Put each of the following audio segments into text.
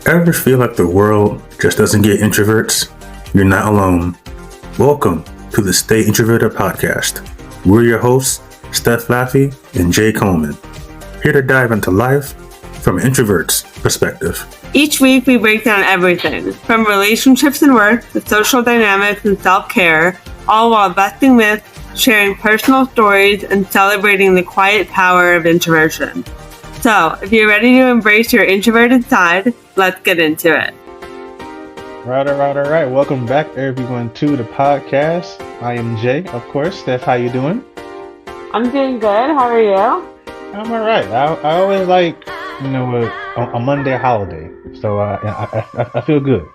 Ever feel like the world just doesn't get introverts? You're not alone. Welcome to the Stay Introverted podcast. We're your hosts, Steph Laffey and Jay Coleman, here to dive into life from an introvert's perspective. Each week we break down everything, from relationships and work to social dynamics and self-care, all while busting myths, sharing personal stories, and celebrating the quiet power of introversion. So, if you're ready to embrace your introverted side, let's get into it. All right. Welcome back, everyone, to the podcast. I am Jay, of course. Steph, how you doing? I'm doing good. How are you? I'm all right. I always like, a Monday holiday, so I feel good.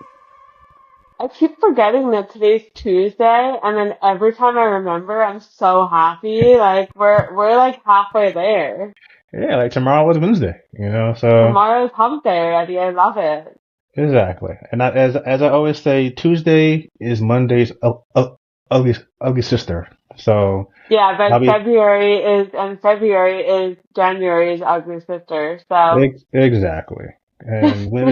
I keep forgetting that today's Tuesday, and then every time I remember, I'm so happy. Like we're like halfway there. Yeah, like tomorrow was Wednesday, so Tomorrow's hump day already. I love it. exactly. And as I always say, Tuesday is Monday's ugly sister. So Yeah, but I'll be February is January's ugly sister. So exactly. And when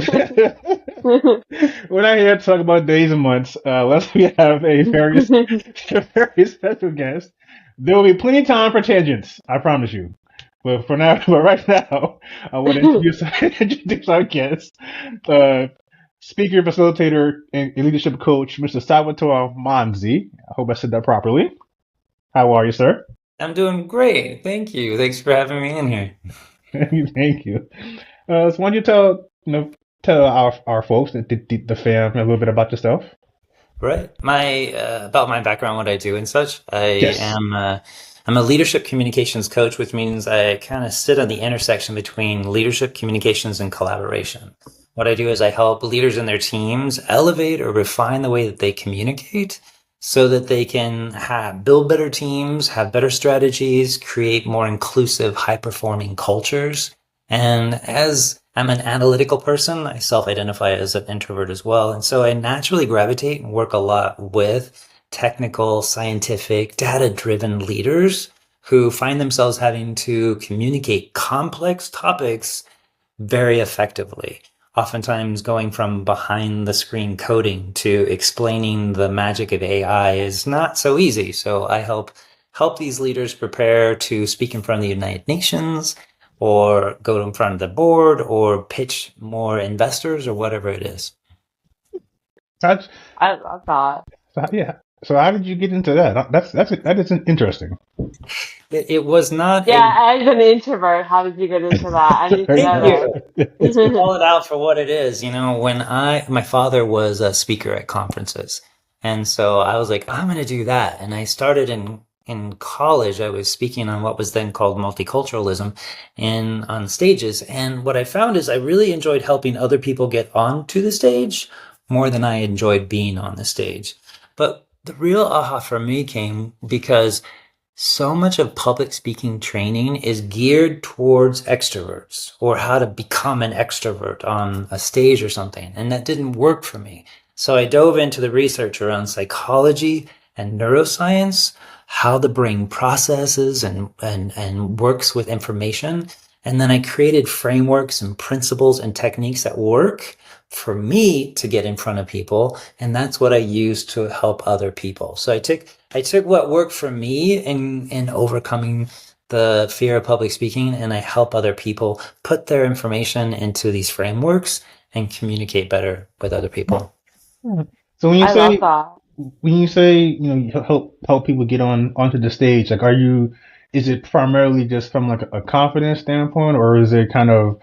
we're not here to talk about days and months, unless we have a very very special guest, there will be plenty of time for tangents. I promise you. But right now, I want to introduce our guest, speaker, facilitator, and leadership coach, Mr. Salvatore Manzi. I hope I said that properly. How are you, sir? I'm doing great. Thank you. Thanks for having me in here. Thank you. So why don't you tell our folks, the fam, a little bit about yourself? Right. About my background, what I do and such. Yes. I'm a leadership communications coach, which means I kind of sit on the intersection between leadership, communications, and collaboration. What I do is I help leaders and their teams elevate or refine the way that they communicate so that they can build better teams, have better strategies, create more inclusive, high-performing cultures. And as I'm an analytical person, I self-identify as an introvert as well. And so I naturally gravitate and work a lot with technical, scientific, data-driven leaders who find themselves having to communicate complex topics very effectively. Oftentimes going from behind the screen coding to explaining the magic of AI is not so easy. So I help these leaders prepare to speak in front of the United Nations or go in front of the board or pitch more investors or whatever it is. That's, I love that. yeah. So how did you get into that? That is interesting. It was not. Yeah, as an introvert, how did you get into that? I need to know It's call it out for what it is. When my father was a speaker at conferences, and so I was like, I'm going to do that. And I started in college. I was speaking on what was then called multiculturalism and on stages. And what I found is I really enjoyed helping other people get onto the stage more than I enjoyed being on the stage. But the real aha for me came because so much of public speaking training is geared towards extroverts or how to become an extrovert on a stage or something. And that didn't work for me. So I dove into the research around psychology and neuroscience, how the brain processes and works with information. And then I created frameworks and principles and techniques that work for me to get in front of people. And that's what I use to help other people. So I took what worked for me in overcoming the fear of public speaking, and I help other people put their information into these frameworks and communicate better with other people. So when I love that. you say you help people get onto the stage, like is it primarily just from like a confidence standpoint, or is it kind of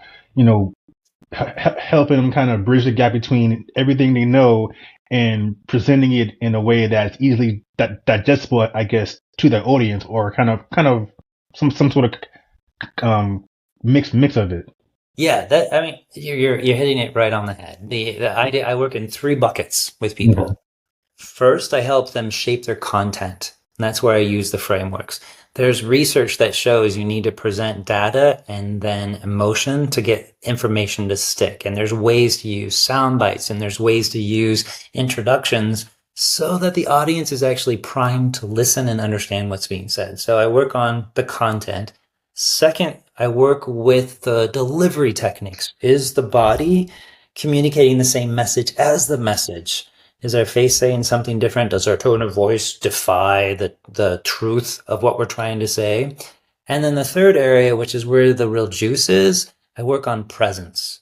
helping them kind of bridge the gap between everything they know and presenting it in a way that's easily digestible, I guess, to their audience, or kind of some sort of mix of it? Yeah, you're hitting it right on the head. The idea, I work in 3 buckets with people. Okay. First, I help them shape their content. And that's where I use the frameworks. There's research that shows you need to present data and then emotion to get information to stick. And there's ways to use sound bites and there's ways to use introductions so that the audience is actually primed to listen and understand what's being said. So I work on the content. Second, I work with the delivery techniques. Is the body communicating the same message as the message? Is our face saying something different? Does our tone of voice defy the truth of what we're trying to say? And then the third area, which is where the real juice is, I work on presence.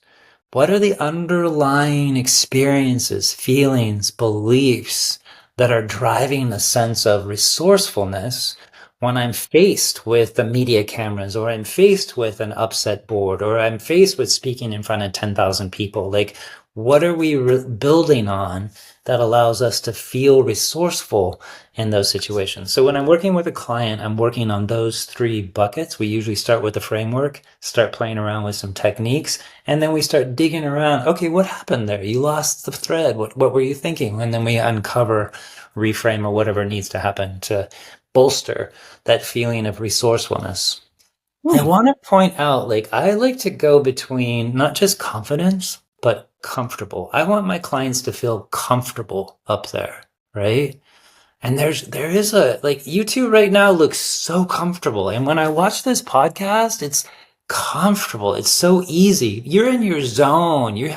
What are the underlying experiences, feelings, beliefs that are driving a sense of resourcefulness when I'm faced with the media cameras, or I'm faced with an upset board, or I'm faced with speaking in front of 10,000 people? Like, what are we building on that allows us to feel resourceful in those situations? So when I'm working with a client, I'm working on those three buckets. We usually start with the framework, start playing around with some techniques, and then we start digging around. Okay, what happened there? You lost the thread. What were you thinking? And then we uncover, reframe, or whatever needs to happen to bolster that feeling of resourcefulness. I want to point out, like, I like to go between not just confidence, but comfortable. I want my clients to feel comfortable up there, right? And there is like, you two right now look so comfortable. And when I watch this podcast, it's comfortable. It's so easy. You're in your zone. You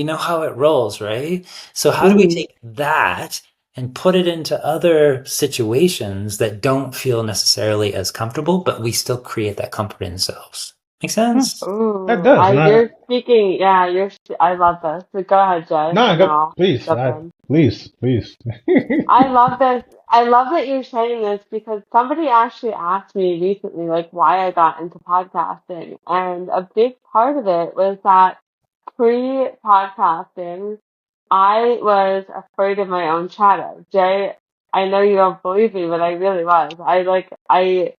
know how it rolls, right? So how do we take that and put it into other situations that don't feel necessarily as comfortable, but we still create that comfort in ourselves? Make sense? Ooh, That does. you're speaking. Yeah, I love this. So go ahead, Jay. No, And go, I'll please, jump in. please. I love this. I love that you're saying this because somebody actually asked me recently, like, why I got into podcasting. And a big part of it was that pre-podcasting, I was afraid of my own shadow. Jay, I know you don't believe me, but I really was. I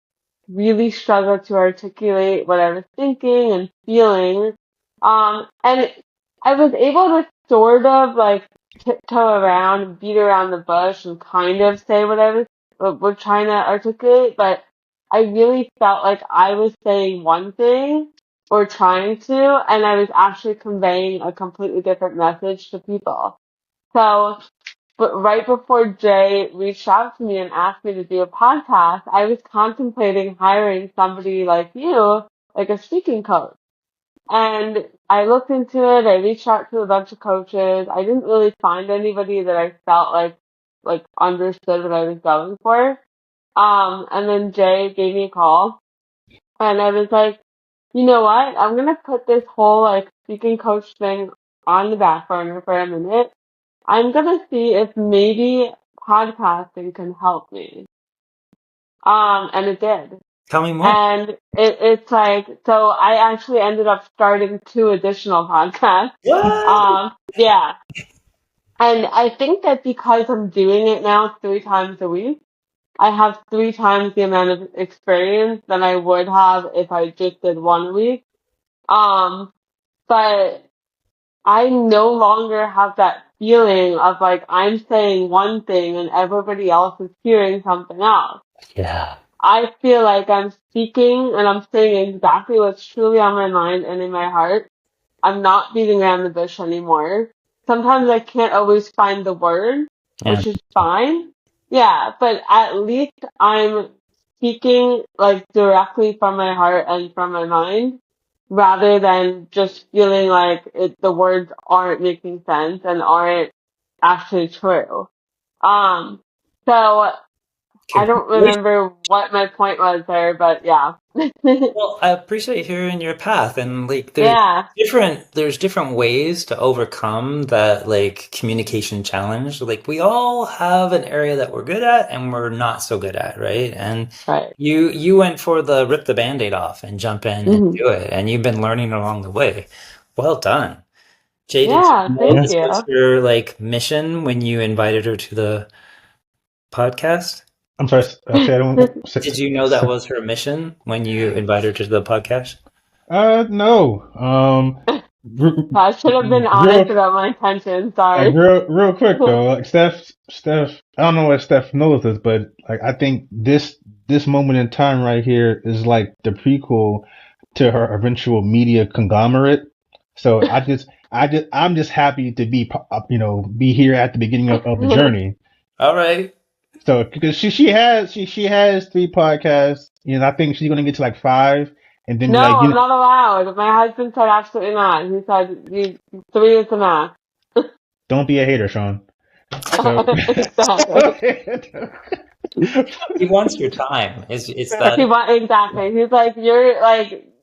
really struggled to articulate what I was thinking and feeling. And I was able to sort of like tiptoe around, beat around the bush, and kind of say what I was trying to articulate, but I really felt like I was saying one thing or trying to, and I was actually conveying a completely different message to people. So, but right before Jay reached out to me and asked me to do a podcast, I was contemplating hiring somebody like you, like a speaking coach. And I looked into it. I reached out to a bunch of coaches. I didn't really find anybody that I felt like understood what I was going for. And then Jay gave me a call, and I was like, you know what? I'm gonna put this whole like speaking coach thing on the back burner for a minute. I'm gonna see if maybe podcasting can help me. And it did. Tell me more. And it's like, so I actually ended up starting 2 additional podcasts. What? Yeah. And I think that because I'm doing it now 3 times a week, I have 3 times the amount of experience than I would have if I just did one a week. But I no longer have that feeling of like I'm saying one thing and everybody else is hearing something else. Yeah. I feel like I'm speaking and I'm saying exactly what's truly on my mind and in my heart. I'm not beating around the bush anymore. Sometimes I can't always find the word, Yeah. which is fine. Yeah, but at least I'm speaking like directly from my heart and from my mind rather than just feeling like the words aren't making sense and aren't actually true. So I don't remember what my point was there, but yeah. Well, I appreciate hearing your path, and like Yeah, there's different ways to overcome that like communication challenge. Like, we all have an area that we're good at and we're not so good at, right? And right. you went for the rip the band-aid off and jump in and Mhm. do it, and you've been learning along the way. Well done. Jay, did you Yeah, know thank this was you. her like mission when you invited her to the podcast? I'm sorry. Say I don't. Did you know that was her mission when you invited her to the podcast? No. I should have been honest Real, about my intentions. like Sorry. real quick though. Like Steph. I don't know if Steph knows this, but like I think this moment in time right here is like the prequel to her eventual media conglomerate. So I'm just happy to be here at the beginning of the journey. All right. So because she has 3 podcasts, I think she's gonna get to like 5, and then be No, like, I'm not allowed. My husband said absolutely not. He said 3 is the max. don't be a hater, Sean. So, Exactly. He wants your time. It's that. Exactly. He's like,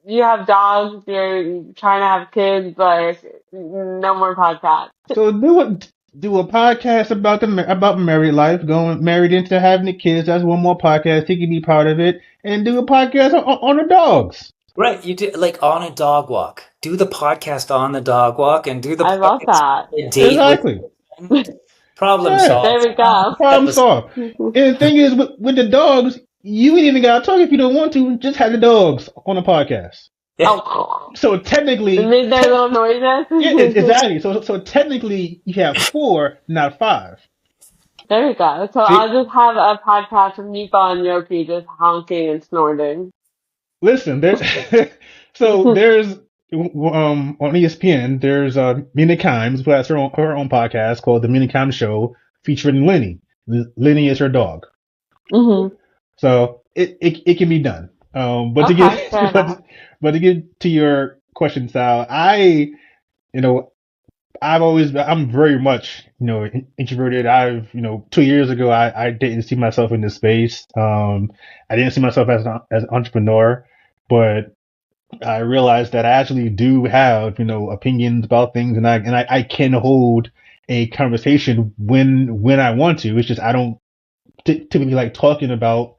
you have dogs, you're trying to have kids, like, no more podcasts. so do a podcast about married life, going married into having the kids. That's one more podcast. He can be part of it, and do a podcast on the dogs. Right, you do like on a dog walk. Do the podcast on the dog walk and do the I love podcast that. on a date Exactly. with problem Yeah. solved. There we go. Problem solved. And the thing is, with the dogs, you ain't even gotta talk if you don't want to. Just have the dogs on a podcast. Yeah. Oh, So technically, make their little noises. yeah, exactly. So technically, you have 4, not 5. There we go. So See? I'll just have a podcast with Nico and Yoki just honking and snorting. Listen, there's on ESPN there's Mina Kimes, who has her own podcast called The Mina Kimes Show, featuring Lenny. Lenny is her dog. Mm-hmm. So it can be done. But Okay, to get to your question, Sal, I'm very much, introverted. 2 years ago, I didn't see myself in this space. I didn't see myself as an entrepreneur, but I realized that I actually do have, opinions about things, and I can hold a conversation when I want to. It's just I don't typically like talking about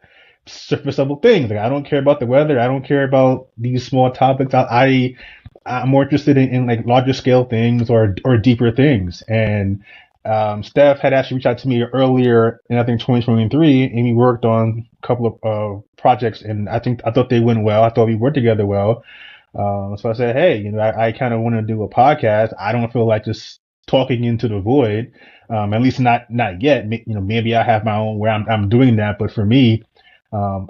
surface level things. Like I don't care about the weather. I don't care about these small topics. I'm more interested in like larger scale things or deeper things. And Steph had actually reached out to me earlier in I think 2023, and we worked on a couple of projects, and I thought they went well. I thought we worked together well. So I said, hey, I kind of want to do a podcast. I don't feel like just talking into the void. At least not yet. Maybe I have my own where I'm doing that, but for me, I'm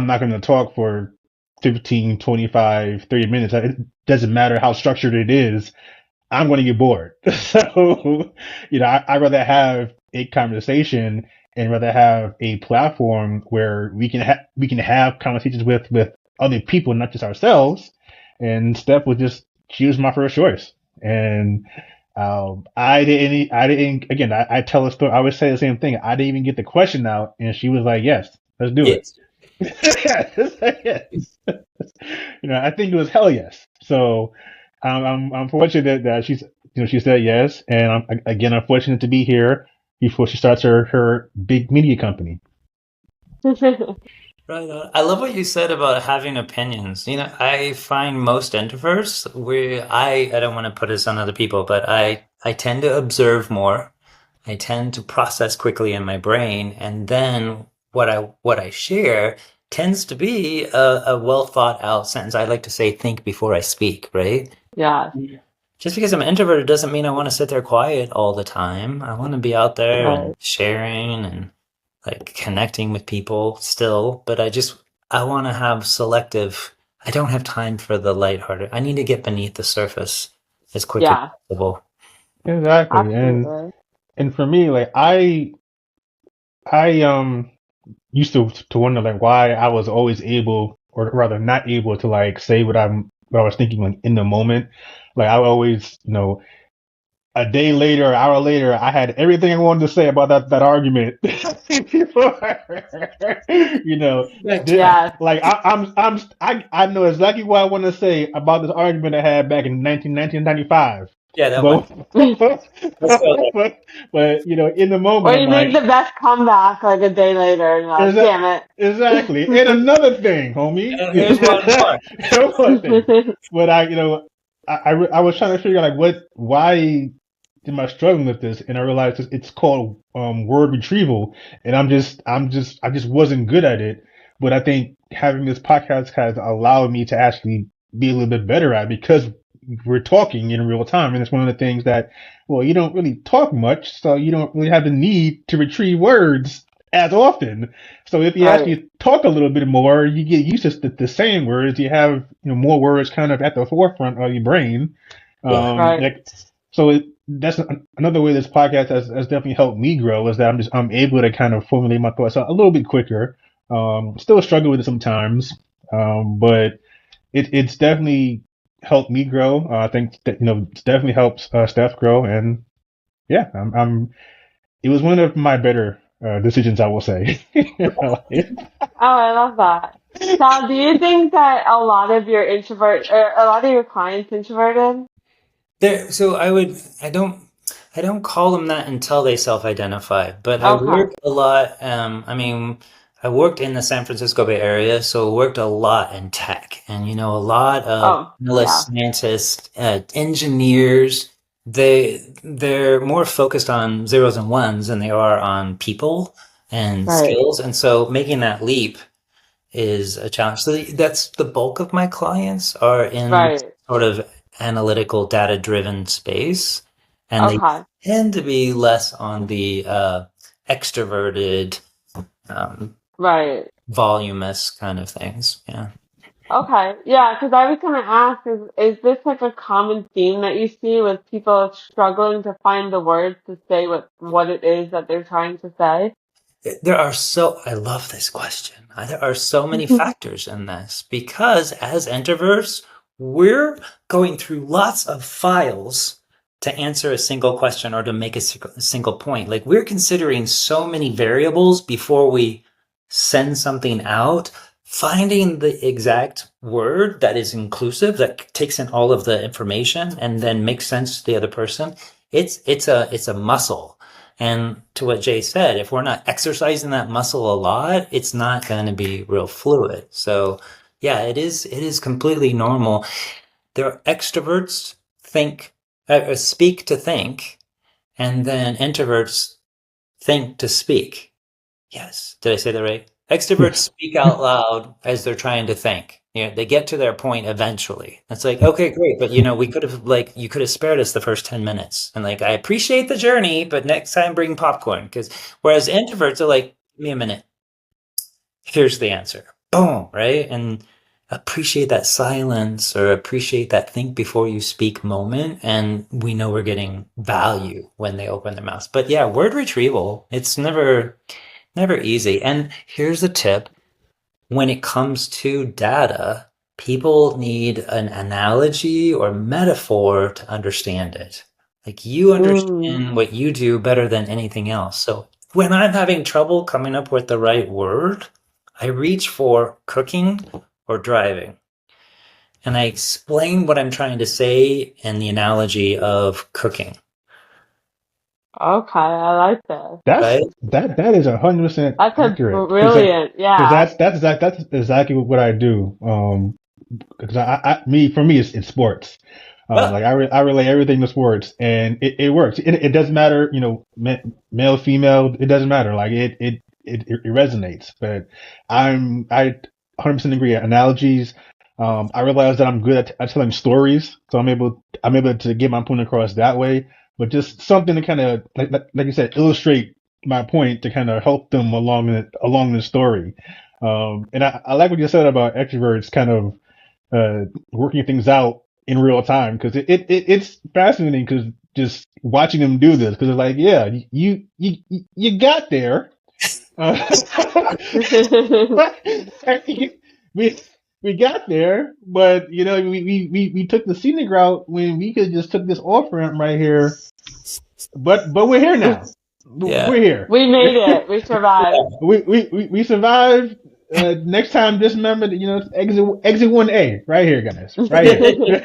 not going to talk for 15, 25, 30 minutes. It doesn't matter how structured it is. I'm going to get bored. So, I'd rather have a conversation and rather have a platform where we can have conversations with other people, not just ourselves. And Steph she was my first choice. And I didn't, again, I tell a story. I always say the same thing. I didn't even get the question out, and she was like, yes, let's do it. Yes. I think it was hell yes. So I'm fortunate that she said yes, and I'm fortunate to be here before she starts her big media company. Right on. I love what you said about having opinions. I find most introverts, I don't want to put this on other people, but I tend to observe more. I tend to process quickly in my brain, and then what I share tends to be a well thought out sentence. I like to say, think before I speak, right? Yeah. Just because I'm introverted doesn't mean I want to sit there quiet all the time. I want to be out there and sharing and like connecting with people still, but I want to have I don't have time for the lighthearted. I need to get beneath the surface as quickly as possible. Exactly. Absolutely. And for me, like I used to wonder like why I was always able, or rather not able, to like say what I was thinking like in the moment. Like I always, a day later, an hour later, I had everything I wanted to say about that argument. Like I know exactly what I want to say about this argument I had back in 1995. Yeah, that one. But in the moment, or you make the best comeback like a day later, and like, damn it. Exactly. And another thing, homie. Here's one more. But I was trying to figure out like why am I struggling with this? And I realized it's called word retrieval, and I just wasn't good at it. But I think having this podcast has allowed me to actually be a little bit better at it, because we're talking in real time, and it's one of the things that, well, you don't really talk much, so you don't really have the need to retrieve words as often. So if you actually talk a little bit more, you get used to the same words. You have more words kind of at the forefront of your brain. That's another way this podcast has definitely helped me grow, is that I'm able to kind of formulate my thoughts a little bit quicker. Still struggle with it sometimes. But it's definitely helped me grow. I think that, it definitely helps Steph grow. And yeah, it was one of my better decisions, I will say. Oh, I love that. Sal, do you think that a lot of your introvert or a lot of your clients introverted? So I don't call them that until they self-identify, but I Okay. work a lot. I mean, I worked in the San Francisco Bay Area, so worked a lot in tech, and a lot of Oh, yeah. analysts, scientists, engineers. They're more focused on zeros and ones than they are on people and Right. skills, and so making that leap is a challenge. So that's the bulk of my clients are in Right. sort of analytical, data-driven space, and they Okay. tend to be less on the extroverted, um, Right. voluminous kind of things. Yeah. Okay. Yeah, because I was gonna ask, is this like a common theme that you see with people struggling to find the words to say what it is that they're trying to say? I love this question. There are so many factors in this because as introverts, we're going through lots of files to answer a single question or to make a single point. Like we're considering so many variables before we send something out. Finding the exact word that is inclusive, that takes in all of the information and then makes sense to the other person. It's a muscle. And to what Jay said, if we're not exercising that muscle a lot, it's not going to be real fluid. So yeah, it is completely normal. There are extroverts speak to think, and then introverts think to speak. Yes. Did I say that right? Extroverts Yes. speak out loud as they're trying to think. They get to their point eventually. It's like, okay, great, but we could have you could have spared us the first 10 minutes. And I appreciate the journey, but next time bring popcorn. Because whereas introverts are like, give me a minute. Here's the answer. Boom, right? And appreciate that silence or appreciate that think before you speak moment. And we know we're getting value when they open their mouths. But yeah, word retrieval, it's never easy. And here's a tip. When it comes to data, people need an analogy or metaphor to understand it. Like you Mm. understand what you do better than anything else. So when I'm having trouble coming up with the right word, I reach for cooking or driving. And I explain what I'm trying to say in the analogy of cooking, Okay, I like this. That's right? that is 100% That's a accurate brilliant, because yeah. that's exactly what I do. Because for me it's sports. Ah, Like I relay everything to sports, and it works. It doesn't matter, male, female. It doesn't matter. Like it resonates. But I 100% agree. Analogies. I realize that I'm good at telling stories, so I'm able to get my point across that way. But just something to kind of like you said, illustrate my point to kind of help them along the story. And I like what you said about extroverts kind of working things out in real time because it's fascinating because just watching them do this because it's like yeah you got there we we got there but we took the scenic route when we could just took this off ramp right here but we're here now yeah. we're here We made it. We survived. we survived. Next time, just remember that exit 1A right here, guys, right here.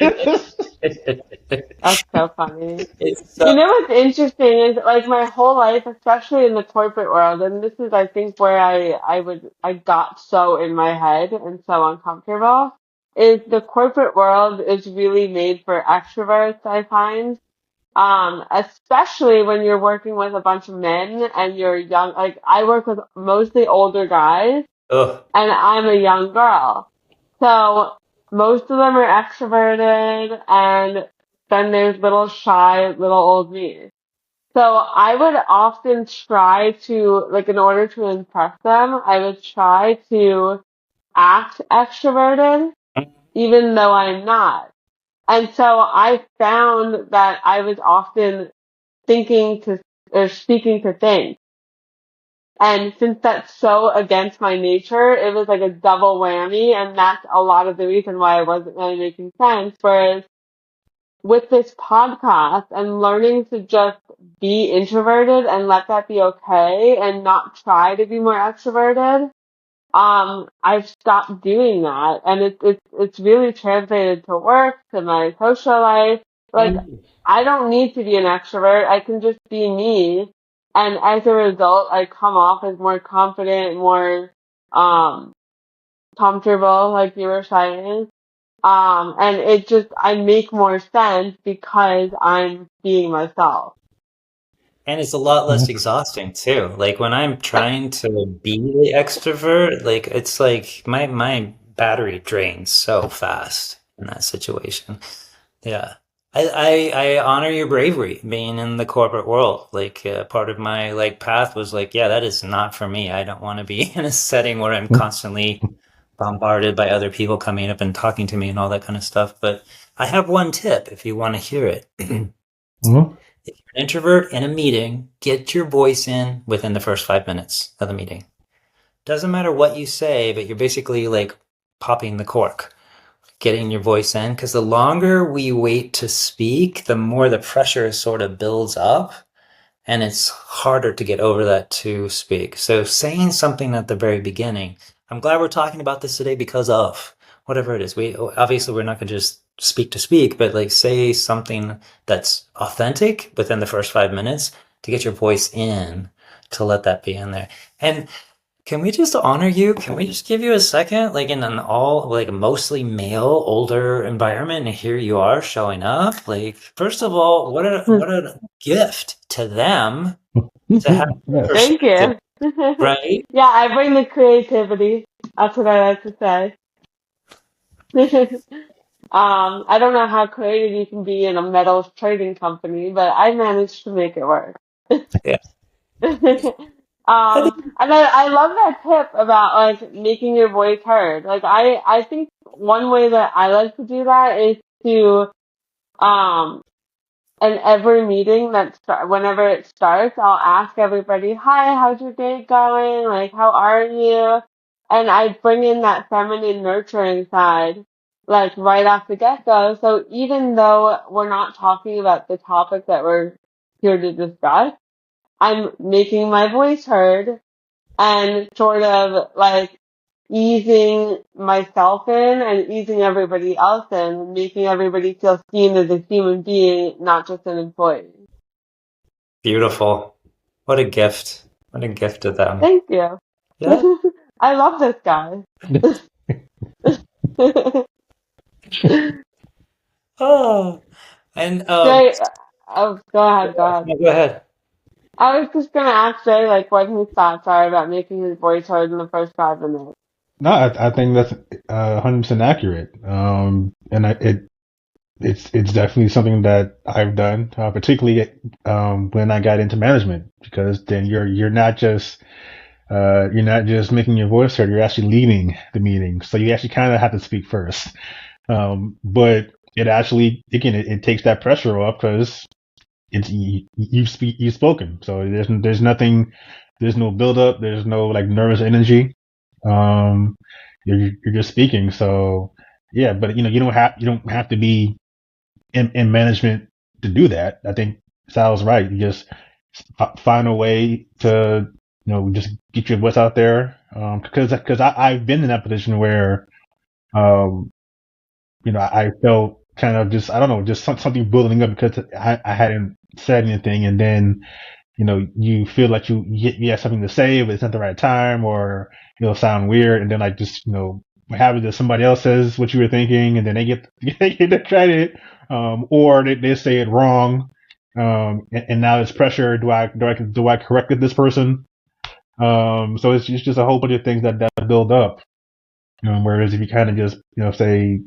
That's so funny. It's You know what's interesting is like my whole life, especially in the corporate world, and this is I think where I got so in my head and so uncomfortable, is the corporate world is really made for extroverts, I find. Especially when you're working with a bunch of men and you're young, like I work with mostly older guys oh, and I'm a young girl. So most of them are extroverted and then there's little shy, little old me. So I would often try to, like in order to impress them, I would try to act extroverted even though I'm not. And so I found that I was often thinking to or speaking to things. And since that's so against my nature, it was like a double whammy, and that's a lot of the reason why I wasn't really making sense. Whereas with this podcast and learning to just be introverted and let that be okay and not try to be more extroverted, I've stopped doing that, and it's really translated to work, to my social life. Like, I don't need to be an extrovert. I can just be me. And as a result, I come off as more confident, more, comfortable, like you were saying. And I make more sense because I'm being myself. And it's a lot less exhausting too. Like when I'm trying to be the extrovert, like it's like my battery drains so fast in that situation. Yeah. I honor your bravery being in the corporate world. Like part of my like path was like, yeah, that is not for me. I don't want to be in a setting where I'm constantly bombarded by other people coming up and talking to me and all that kind of stuff. But I have one tip if you want to hear it. Mhm. If you're an introvert in a meeting, get your voice in within the first 5 minutes of the meeting. Doesn't matter what you say, but you're basically like popping the cork, getting your voice in. Because the longer we wait to speak, the more the pressure sort of builds up, and it's harder to get over that to speak. So saying something at the very beginning, I'm glad we're talking about this today because of whatever it is. We're not going to just speak to speak, but like say something that's authentic within the first 5 minutes to get your voice in, to let that be in there. And can we just honor you? Can we just give you a second, like in an all like mostly male, older environment, and here you are showing up? Like, first of all, what a gift to them to have Yes. Thank perspective, you. right? Yeah, I bring the creativity. That's what I like to say. I don't know how creative you can be in a metals trading company, but I managed to make it work. Yeah. I think And I love that tip about like making your voice heard. Like I think one way that I like to do that is to, um, in every meeting whenever it starts, I'll ask everybody, "Hi, how's your day going? Like, how are you?" And I bring in that feminine nurturing side, like right off the get-go. So even though we're not talking about the topic that we're here to discuss, I'm making my voice heard and sort of like easing myself in and easing everybody else in, making everybody feel seen as a human being, not just an employee. beautiful. What a gift. What a gift to them. Thank you. Yeah. I love this guy. Oh, and Jay, oh, go ahead, go ahead. no, go ahead. I was just gonna ask Jay, like, what his thoughts are about making his voice heard in the first 5 minutes. No, I think that's 100% accurate. And it's definitely something that I've done, particularly when I got into management, because then you're not just making your voice heard, you're actually leading the meeting. So you actually kind of have to speak first. But it actually, again, it takes that pressure off because you've spoken. So there's nothing, there's no build up, there's no like nervous energy. Um, you're just speaking. So yeah, but you don't have to be in management to do that. I think Sal's right. You just find a way to, just get your voice out there. Because I've been in that position where, um, I felt kind of just, I don't know, just something building up because I hadn't said anything. And then, you feel like you have something to say, but it's not the right time, or it'll sound weird. And then like just, what happens is somebody else says what you were thinking, and then they get the credit, or they say it wrong. And now there's pressure. Do I correct this person? So it's just a whole bunch of things that build up. Whereas if you kind of just, say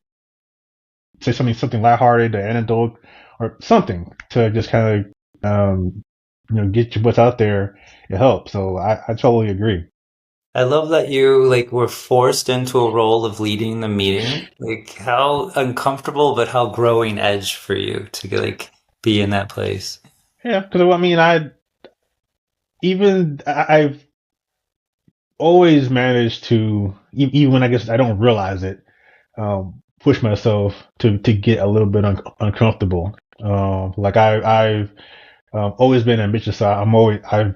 something lighthearted, an anecdote, or something to just kind of, get your what's out there, it helps. So I totally agree. I love that you like were forced into a role of leading the meeting. Like how uncomfortable, but how growing edge for you to like be in that place. Yeah, because I mean, I've always manage to, even when I guess I don't realize it, push myself to get a little bit uncomfortable. Like I've always been ambitious. So I've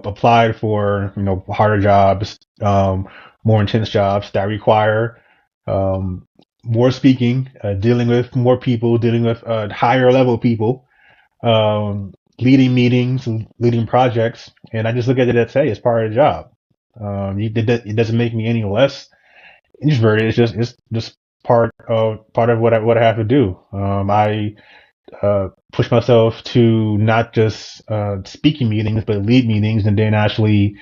applied for harder jobs, more intense jobs that require more speaking, dealing with more people, dealing with higher level people, leading meetings, leading projects, and I just look at it as, hey, it's part of the job. It doesn't make me any less introverted. It's just part of what I have to do. I push myself to not just speaking meetings, but lead meetings, and then actually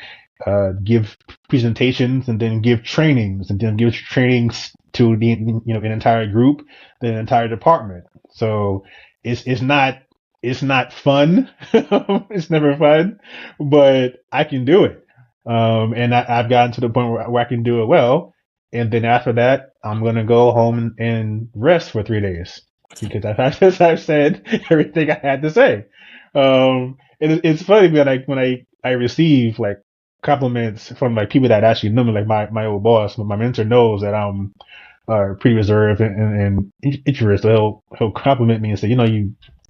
give presentations, and then give trainings, and then give trainings to the an entire group, the entire department. So it's not fun. It's never fun, but I can do it. And I've gotten to the point where I can do it well. And then after that, I'm gonna go home and rest for 3 days because I've said everything I had to say. It's funny when I receive like compliments from like people that actually know me, like my old boss, my mentor knows that I'm pretty reserved and introverted. So he'll compliment me and say,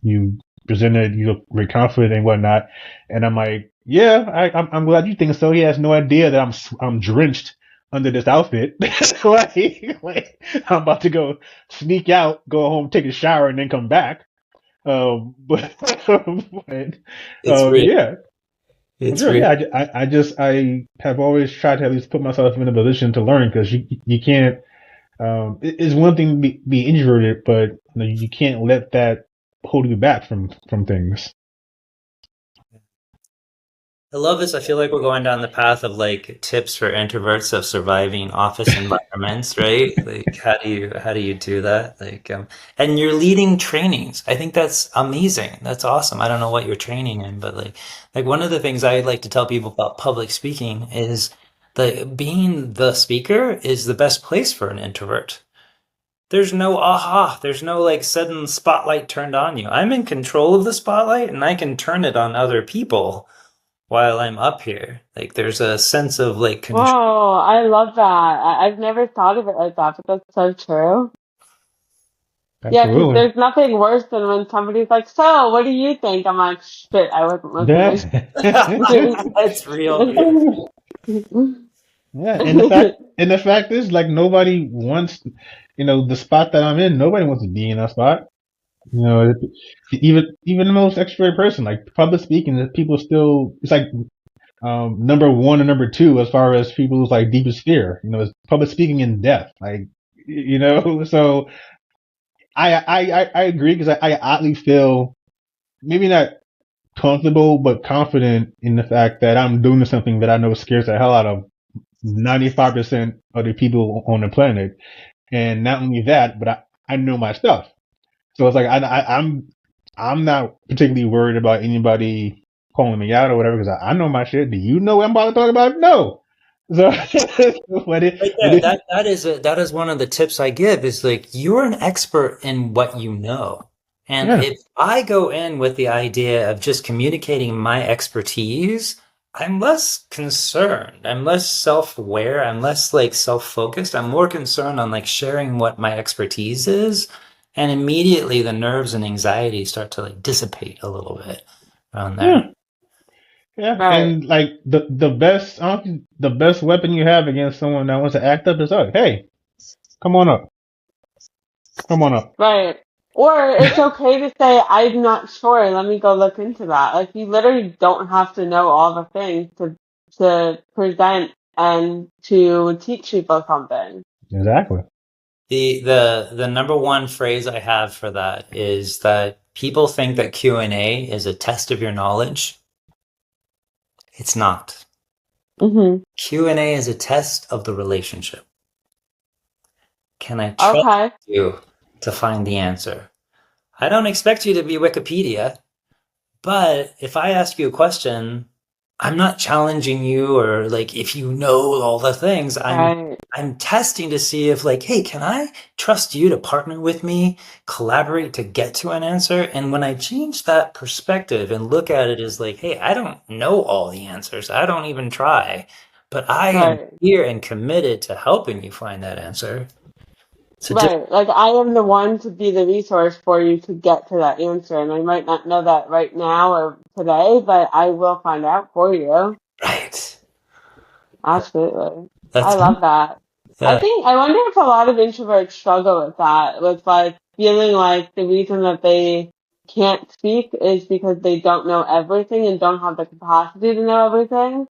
you presented, you look very confident and whatnot. And I'm like, yeah, I'm glad you think so. He has no idea that I'm drenched under this outfit. like I'm about to go sneak out, go home, take a shower, and then come back. But, but It's real. yeah, It's sure, real. yeah. I have always tried to at least put myself in a position to learn because you can't. It's one thing to be introverted, but you can't let that hold you back from things. I love this. I feel like we're going down the path of like tips for introverts of surviving office environments, right? Like how do you do that? Like and you're leading trainings. I think that's amazing. That's awesome. I don't know what you're training in, but like one of the things I like to tell people about public speaking is that being the speaker is the best place for an introvert. There's no aha. There's no like sudden spotlight turned on you. I'm in control of the spotlight and I can turn it on other people while I'm up here. Like there's a sense of like control. Whoa, I love that. I've never thought of it like that, but that's so true. Yeah, because Absolutely. there's nothing worse than when somebody's like, "So, what do you think?" I'm like, "Shit, I wasn't That's listening." That's real. yeah, and the fact is, like, nobody wants, the spot that I'm in. Nobody wants to be in that spot. Even the most extroverted person, like public speaking, people still it's like number one and number two as far as people's like deepest fear. Is public speaking and death. Like, so I agree because I oddly feel maybe not comfortable but confident in the fact that I'm doing something that I know scares the hell out of 95% of the people on the planet. And not only that, but I know my stuff. So it's like I'm not particularly worried about anybody calling me out or whatever because I know my shit. Do you know what I'm about to talk about? No. So, Right there. That is one of the tips I give is like you're an expert in what you know. And yeah, if I go in with the idea of just communicating my expertise, I'm less concerned. I'm less self-aware. I'm less like self-focused. I'm more concerned on like sharing what my expertise is. And immediately the nerves and anxiety start to like dissipate a little bit around there. yeah, yeah. Right. And like the best weapon you have against someone that wants to act up is like, hey, come on up, come on up. Right. Or it's okay to say, I'm not sure. Let me go look into that. Like you literally don't have to know all the things to present and to teach people something. Exactly. The number one phrase I have for that is that people think that Q&A is a test of your knowledge. It's not. Hmm. Q&A is a test of the relationship. Can I trust Okay. you to find the answer? I don't expect you to be Wikipedia, but if I ask you a question, I'm not challenging you or like if you know all the things. Right. I'm testing to see if like, hey, can I trust you to partner with me, collaborate to get to an answer? And when I change that perspective and look at it as like, hey, I don't know all the answers. I don't even try. but I am here and committed to helping you find that answer. So Right. Like, I am the one to be the resource for you to get to that answer. And I might not know that right now or today, but I will find out for you. Right. Absolutely. That's I love that. yeah. I wonder if a lot of introverts struggle with that, with like feeling like the reason that they can't speak is because they don't know everything and don't have the capacity to know everything.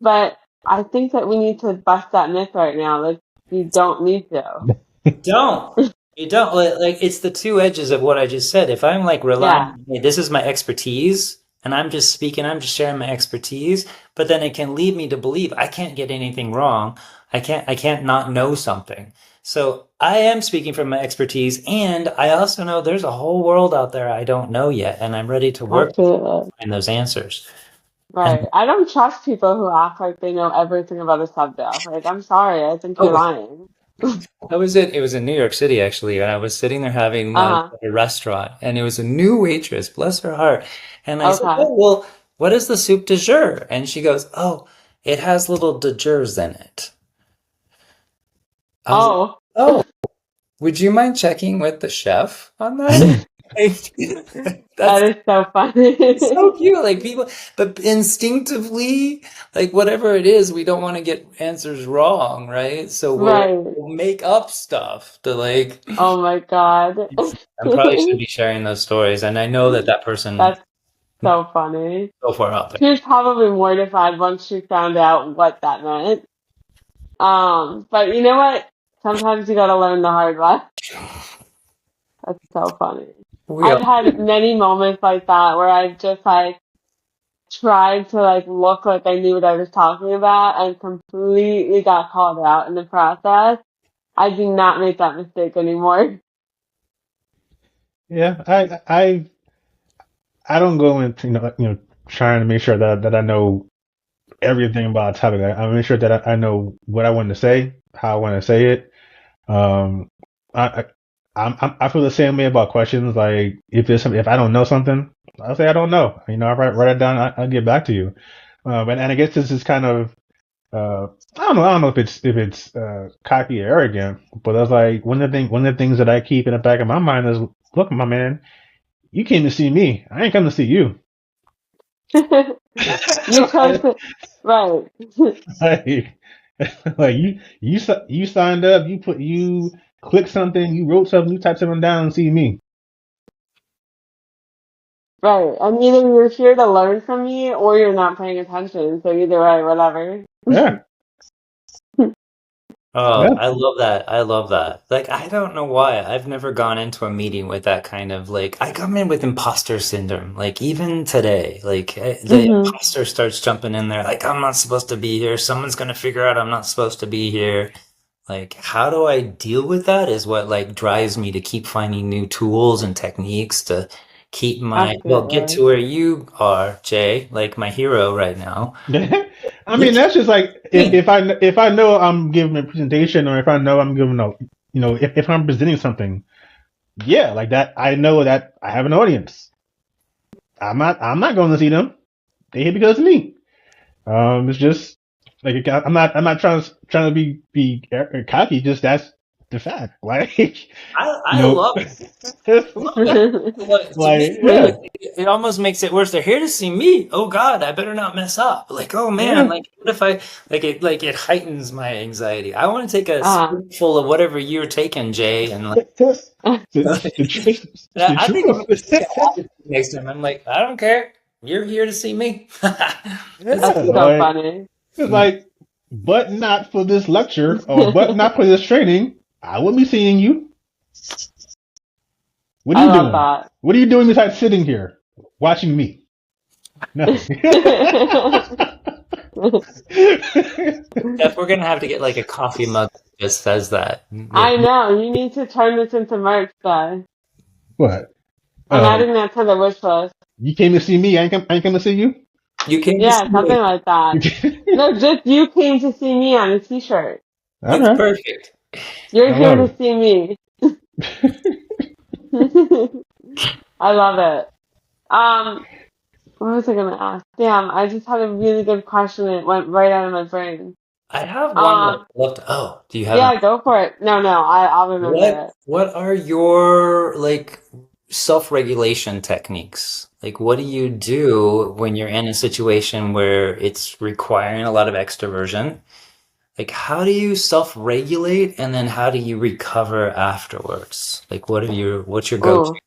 But I think that we need to bust that myth right now. Like, you don't need to. You don't like it's the two edges of what I just said. If I'm like relying on, hey, this is my expertise and I'm just speaking, I'm just sharing my expertise, but then it can lead me to believe I can't get anything wrong. I can't not know something. So I am speaking from my expertise, and I also know there's a whole world out there I don't know yet, and I'm ready to work to find those answers. Right. I don't trust people who act like they know everything about a subject. Like, I'm sorry, I think you're lying. It was in New York City actually, and I was sitting there having lunch at a restaurant, and it was a new waitress, bless her heart. And I said, "Oh, well, what is the soup du jour?" And she goes, "Oh, it has little du jours in it." I was like, "Oh, would you mind checking with the chef on that?" That is so funny. It's so cute. Like people, but instinctively, like whatever it is, we don't want to get answers wrong, right? So we'll make up stuff to like. Oh my God. I probably should be sharing those stories, and I know that person. That's so funny. So far out there. She was probably mortified once she found out what that meant. But you know what? Sometimes you gotta learn the hard way. That's so funny. I've had many moments like that where I've just like tried to like look like I knew what I was talking about and completely got called out in the process. I do not make that mistake anymore. Yeah, I don't go into trying to make sure that I know everything about a topic. I make sure that I know what I want to say, how I want to say it. I I feel the same way about questions. Like if I don't know something, I'll say I don't know. I write it down. I'll get back to you. And I guess this is kind of I don't know if it's cocky or arrogant, but that's like one of the things that I keep in the back of my mind is, look, my man, you came to see me. I ain't come to see you. You chose it, right? Like you signed up. You clicked something. You wrote something. You typed something down and see me. Right. And either you're here to learn from me or you're not paying attention. So either way, whatever. Yeah. Oh, Yeah. I love that. I love that. Like, I don't know why. I've never gone into a meeting with that kind of like, I come in with imposter syndrome. Like, even today, like, the imposter starts jumping in there. Like, I'm not supposed to be here. Someone's going to figure out I'm not supposed to be here. Like, how do I deal with that is what like drives me to keep finding new tools and techniques to keep get to where you are, Jay, like my hero right now. I mean, that's just like if I know I'm giving a presentation, or if I know I'm giving if I'm presenting something, yeah, like that, I know that I have an audience. I'm not going to see them. They here because of me. It's just like I'm not trying to be cocky. Just that's the fact. Like I love it. Like, yeah. It almost makes it worse. They're here to see me. Oh God, I better not mess up. Like, oh man, like what if I it heightens my anxiety. I want to take a spoonful of whatever you're taking, Jay, and like I think I'm gonna next time. I'm like, I don't care. You're here to see me. That's so funny. It's like, but not for this lecture, or but not for this training. I will be seeing you. What are you doing? That. What are you doing besides sitting here watching me? Nothing. Jeff, we're gonna have to get like a coffee mug that just says that. I know. You need to turn this into merch, though. What? I'm adding that to the wish list. You came to see me. I ain't come to see you. You came to see something me. Like that. No, just you came to see me on a T-shirt. That's perfect. You're here to see me. I love it. What was I gonna ask? Damn, I just had a really good question and it went right out of my brain. I have one that Um, looked. Oh, do you have an? yeah, go for it. No, I'll remember What are your like self-regulation techniques? Like, what do you do when you're in a situation where it's requiring a lot of extroversion? Like, how do you self-regulate, and then how do you recover afterwards? Like, what's your it. go-to? Ooh,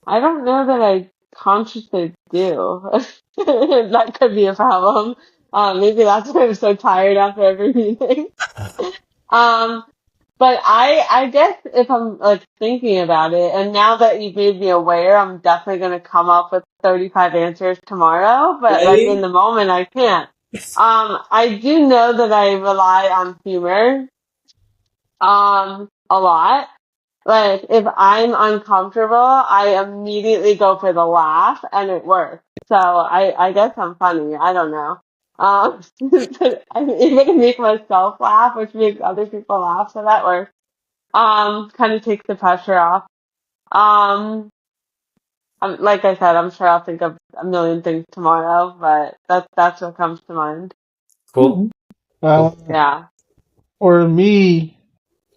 I don't know that I consciously do. That could be a problem. Maybe that's why I'm so tired after every meeting. Um, but I guess if I'm like thinking about it, and now that you've made me aware, I'm definitely gonna come up with 35 answers tomorrow. But like in Right? the moment, I can't. I do know that I rely on humor, a lot. Like if I'm uncomfortable, I immediately go for the laugh, and it works. So I guess I'm funny. I don't know. I'm able to make myself laugh, which makes other people laugh, so that works. Kind of takes the pressure off. Um, like I said, I'm sure I'll think of a million things tomorrow, but that's what comes to mind. Cool. Uh, Cool. Yeah. for me,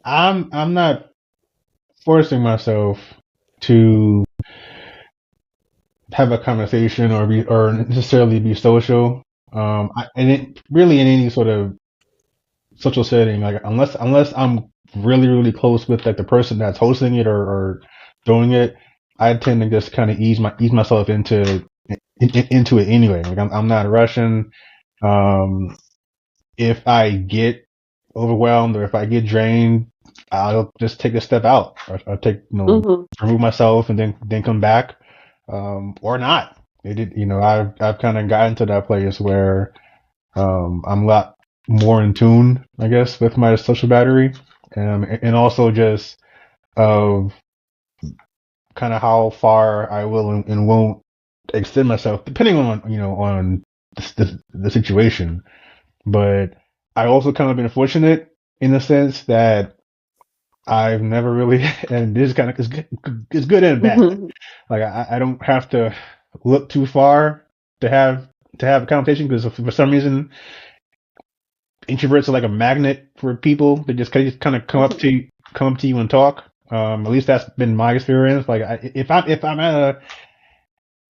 I'm not forcing myself to have a conversation or necessarily be social. And it really in any sort of social setting, like unless I'm really close with like the person that's hosting it or doing it, I tend to just kind of ease myself into it anyway. Like I'm not rushing. Um, if I get overwhelmed or if I get drained, I'll just take a step out. I'll take Mhm. remove myself and then come back, or not. I've kind of gotten to that place where I'm a lot more in tune, I guess, with my social battery, and also just of kind of how far I will and won't extend myself, depending on the situation. But I also kind of been fortunate in the sense that I've never really, and this is kind of it's good and bad. Mhm. Like I don't have to look too far to have a conversation because for some reason introverts are like a magnet for people. They just kind of come up to you and talk. At least that's been my experience. Like if I'm at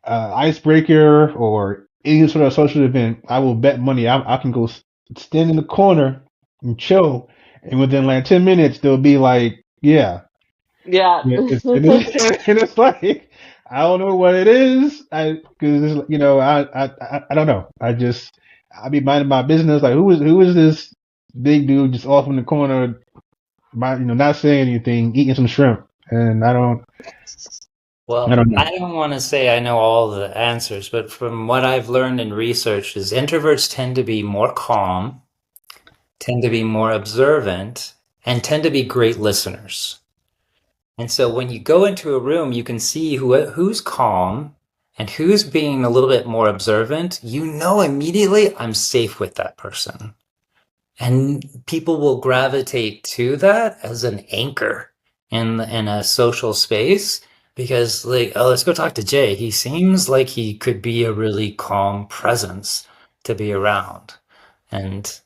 a icebreaker or any sort of social event, I will bet money I can go stand in the corner and chill, and within like 10 minutes they'll be like, yeah, Yeah. yeah, and it's like I don't know what it is. Because I don't know. I be minding my business. Like who is this big dude just off in the corner, not saying anything, eating some shrimp, and I Well, don't know. I don't want to say I know all the answers, but from what I've learned in research is introverts tend to be more calm, tend to be more observant, and tend to be great listeners. And so when you go into a room, you can see who's calm and who's being a little bit more observant. You know immediately I'm safe with that person. And people will gravitate to that as an anchor in a social space because like, oh, let's go talk to Jay. He seems like he could be a really calm presence to be around. And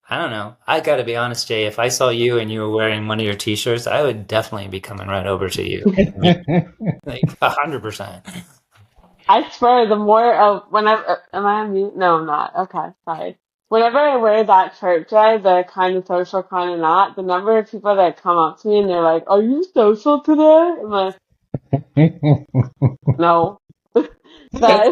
I don't know. I gotta be honest, Jay, if I saw you and you were wearing one of your t-shirts, I would definitely be coming right over to you. I mean, like 100%. I swear, the more am I on mute? No, I'm not. Okay, sorry. Whenever I wear that shirt, Jay, the kind of social, kind of not, the number of people that come up to me and they're like, "Are you social today?" I'm like, "No." But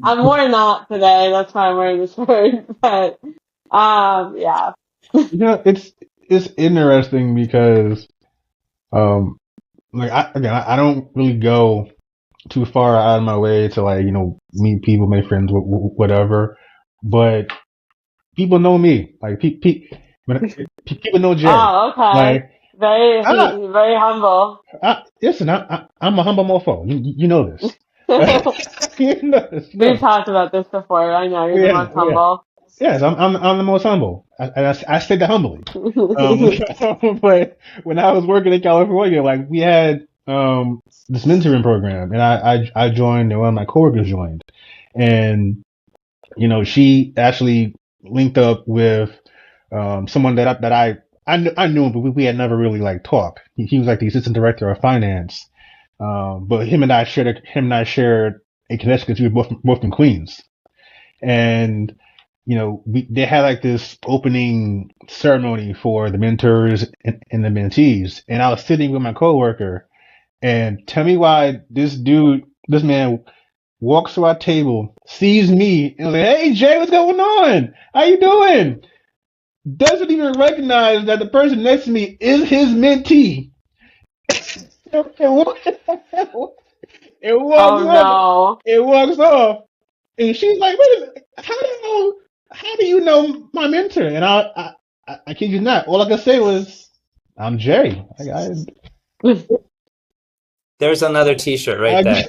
I'm more not today. That's why I'm wearing the shirt. But yeah. It's interesting because um, like I don't really go too far out of my way to like meet people, make friends, whatever. But people know me. Like people know Jay. Oh, okay. Like Very, ah, very humble. listen, I'm a humble mofo. You know this. You know this. You know We've this. talked about this before. I know you're the Yeah, most yeah. humble. Yes, I'm the most humble. I say that humbly. Um, but when I was working in California, like we had this mentoring program, and I joined, and one of my coworkers joined, and she actually linked up with someone I knew him, but we had never really like talked. He was like the assistant director of finance, but him and I shared a connection because we were both from Queens, and they had like this opening ceremony for the mentors and the mentees, and I was sitting with my coworker, and tell me why this man walks to our table, sees me, and like, "Hey Jay, what's going on? How you doing?" Doesn't even recognize that the person next to me is his mentee. It walks Oh off. no. It walks off, and she's like, "Wait a minute, how do you know my mentor?" And I kid you not, all I could say was, "I'm Jay." There's another T-shirt right there.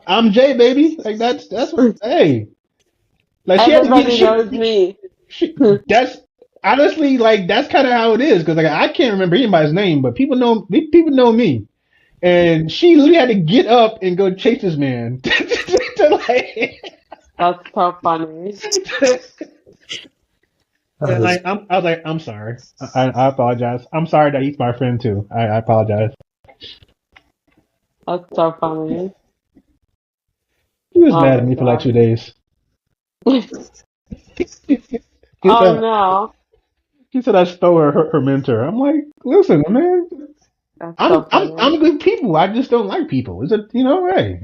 I'm Jay, baby. Like that's what. Hey, like she had to Everybody knows me. that's honestly like that's kind of how it is because like I can't remember anybody's name, but people know me, and she literally had to get up and go chase this man That's so funny. and like I was like, I'm sorry, I apologize. I'm sorry that he's my friend too. I apologize. That's so funny. He was Oh mad at my me for like 2 god. days. He Oh said no. he said I stole her mentor. I'm like, listen, man. That's I'm so I'm funny. I'm good people. I just don't like people. Is it hey?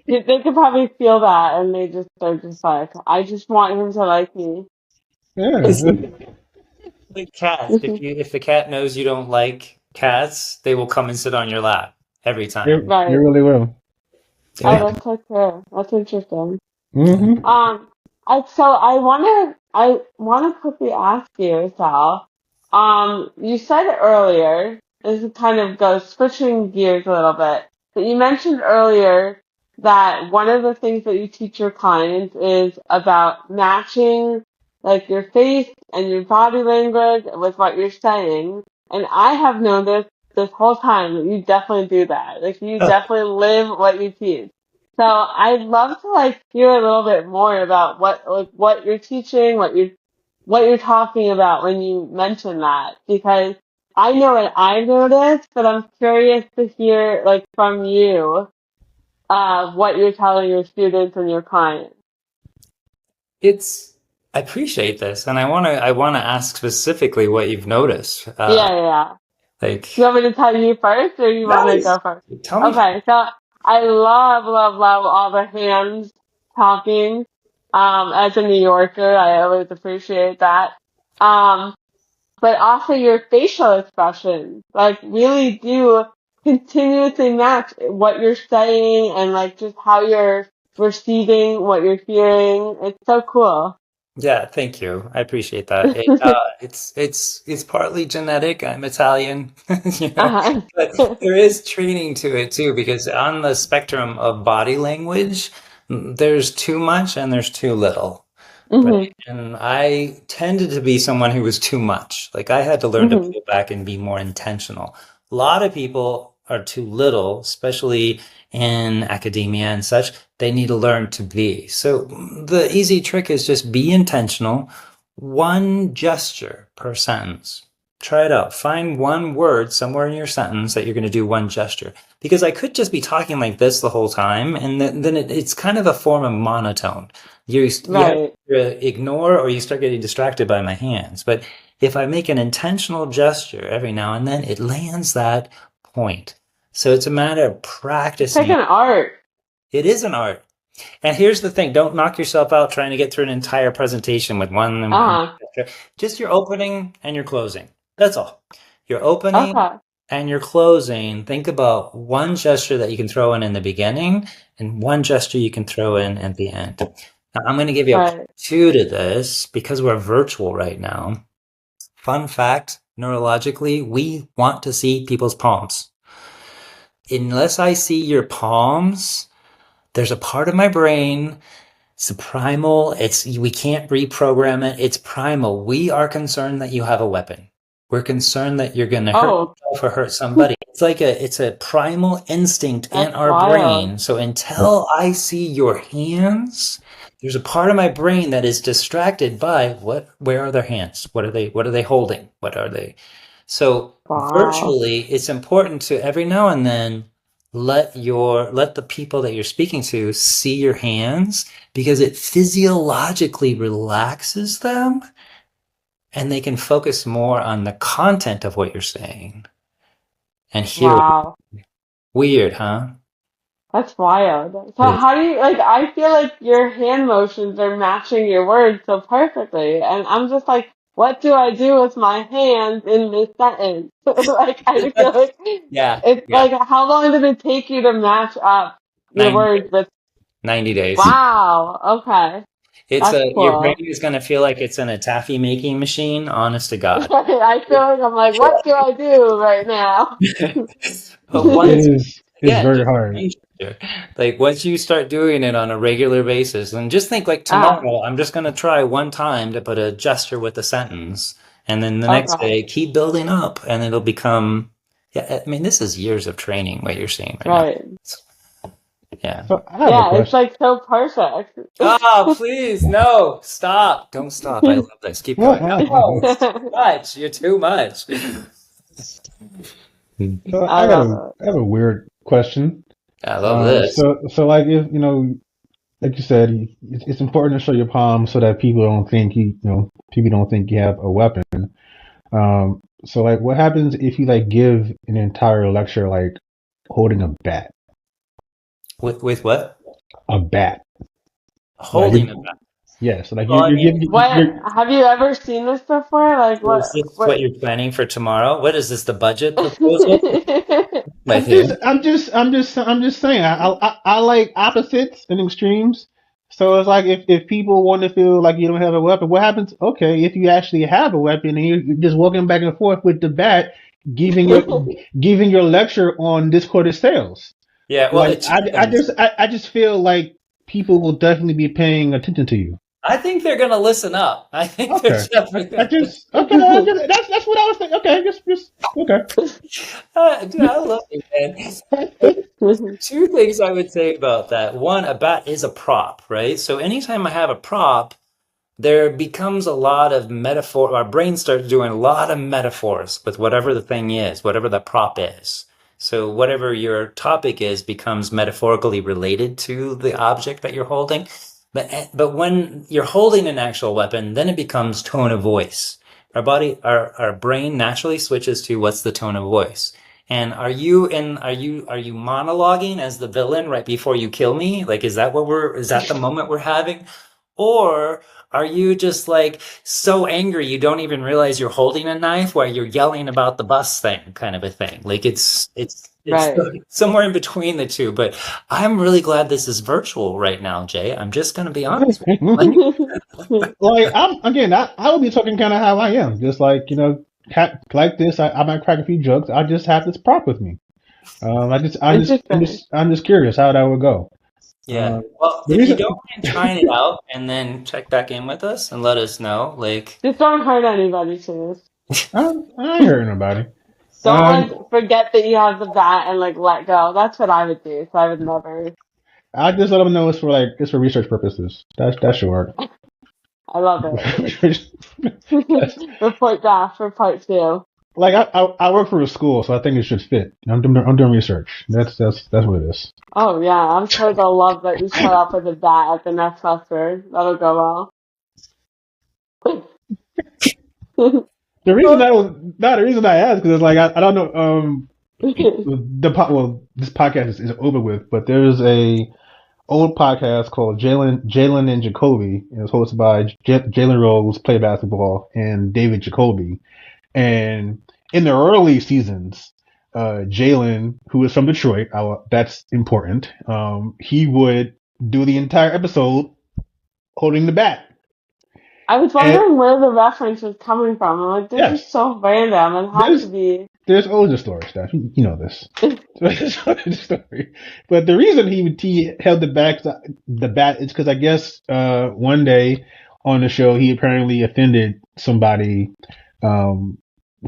They could probably feel that, and they're just like, I just want him to like me. Yeah. It's like cats. If the cat knows you don't like cats, they will come and sit on your lap every time. You Right. really will. Oh, Yeah. that's so true. That's interesting. Mm-hmm. I wanna quickly ask you, Sal. You said earlier, this kind of goes switching gears a little bit, but you mentioned earlier that one of the things that you teach your clients is about matching like your face and your body language with what you're saying. And I have noticed this whole time that you definitely do that. Like you definitely live what you teach. So I'd love to like hear a little bit more about what you're teaching, what you're talking about when you mention that, because I know what I've noticed, but I'm curious to hear like from you what you're telling your students and your clients. It's I appreciate this, and I wanna ask specifically what you've noticed. Yeah, yeah, yeah. You Like, want me to tell you first, or you want me to nice. go first? Tell me. Okay, so I love, love, love all the hands talking. As a New Yorker, I always appreciate that. Um, but also your facial expressions, like really do continuously match what you're saying and like just how you're receiving what you're hearing. It's so cool. Yeah, thank you. I appreciate that. It's partly genetic. I'm Italian, Uh-huh. but there is training to it too, because on the spectrum of body language, there's too much and there's too little. hmm Right. And I tended to be someone who was too much. Like I had to learn to hmm pull back and be more intentional. A lot of people are too little, especially in academia and such. They need to learn to be. So the easy trick is just be intentional. One gesture per sentence. Try it out. Find one word somewhere in your sentence that you're going to do one gesture. Because I could just be talking like this the whole time, and then it's kind of a form of monotone. You have Right. to ignore or you start getting distracted by my hands. But if I make an intentional gesture every now and then, it lands that point. So it's a matter of It's like practicing. an art. It is an art. And here's the thing, don't knock yourself out trying to get through an entire presentation with one Uh-huh. gesture. Just your opening and your closing. That's all. Your opening Okay. and your closing. Think about one gesture that you can throw in the beginning and one gesture you can throw in at the end. Now, I'm going to give you a part Right. two to this because we're virtual right now. Fun fact, neurologically, we want to see people's palms. Unless I see your palms, there's a part of my brain. It's primal. We can't reprogram it. It's primal. We are concerned that you have a weapon. We're concerned that you're going to hurt Oh, yourself or hurt somebody. It's a primal instinct in that's our wild. brain. So until I see your hands, there's a part of my brain that is distracted by where are their hands? What are they holding? What are they? So Wow. virtually, it's important to every now and then let the people that you're speaking to see your hands, because it physiologically relaxes them and they can focus more on the content of what you're saying and hear. Wow. Weird, huh? That's wild. So It is. how do you like I feel like your hand motions are matching your words so perfectly. And I'm just like, what do I do with my hands in this sentence? Like I feel like Yeah, it's yeah. like how long did it take you to match up your 90, words with 90 days. wow, okay. That's Your brain cool. is going to feel like it's in a taffy making machine, honest to God. I feel like I'm like, what do I do right now? But once, It's again, very it's a hard. game changer. Like once you start doing it on a regular basis, and just think like Ah, tomorrow, I'm just going to try one time to put a gesture with a sentence, and then the next okay. day, keep building up, and it'll become. Yeah, I mean, this is years of training. What you're saying right now. Right. Yeah. So I have a Yeah, it's question. like so perfect. Oh, please, no, stop. Don't stop. I love this. Keep going. No, it's too much. You're too much. So I love it. I have a weird question. I love this. So like if like you said, it's important to show your palm so that people don't think people don't think you have a weapon. So like, what happens if you like give an entire lecture like holding a bat? With what? A bat. Like Holding it back. so like Well, I you're mean, giving What have you ever seen this before? Like is this what what you're planning for tomorrow? What is this, the budget proposal? Right here. I'm just saying. I like opposites and extremes. So it's like if people want to feel like you don't have a weapon, what happens? Okay, if you actually have a weapon and you're just walking back and forth with the bat, giving your giving your lecture on discordant sales. Yeah, well, Like it depends. I just feel like people will definitely be paying attention to you. I think they're gonna listen up. I think they're Okay, definitely I gonna just listen. okay. I just, that's what I was thinking. Okay, just okay. Dude, I love you, man. Two things I would say about that. One, a bat is a prop, right? So anytime I have a prop, there becomes a lot of metaphor. Our brain starts doing a lot of metaphors with whatever the thing is, whatever the prop is. So whatever your topic is becomes metaphorically related to the object that you're holding. But when you're holding an actual weapon, then it becomes tone of voice. Our brain naturally switches to what's the tone of voice. And are you monologuing as the villain right before you kill me? Like, is that the moment we're having? Or are you just like so angry you don't even realize you're holding a knife while you're yelling about the bus thing, kind of a thing? Like it's Right. somewhere in between the two. But I'm really glad this is virtual right now, Jay. I'm just going to be honest with you. Like, Like I would be talking kind of how I am, just like like this. I might crack a few jokes. I just have this prop with me. Interesting. I'm just curious how that would go. yeah. Uh, Well, the if you reason don't mind trying it out and then check back in with us and let us know, like, Just don't hurt anybody, too. I ain't hurting nobody. Don't Um, like forget that you have the bat and like let go. That's what I would do. So I would never. I just let them know it's for research purposes. That should work. I love it. Report back for part two. Like I work for a school, so I think it should fit. I'm doing research. That's what it is. Oh yeah, I'm sure they'll love that you shut up with a bat at the next lecture. That'll go well. The reason that was not the reason I asked because it's like I don't know. This podcast is over with, but there's a old podcast called Jalen and Jacoby. It was hosted by Jalen Rose, play basketball, and David Jacoby. And in the early seasons, Jalen, who is from Detroit, that's important. He would do the entire episode holding the bat. I was And wondering where the reference was coming from. I'm like, this is yes, so random. It has to there's be. there's always a story, Steph. You know this. There's always a story. But the reason he held the bat is because I guess one day on the show he apparently offended somebody. Um,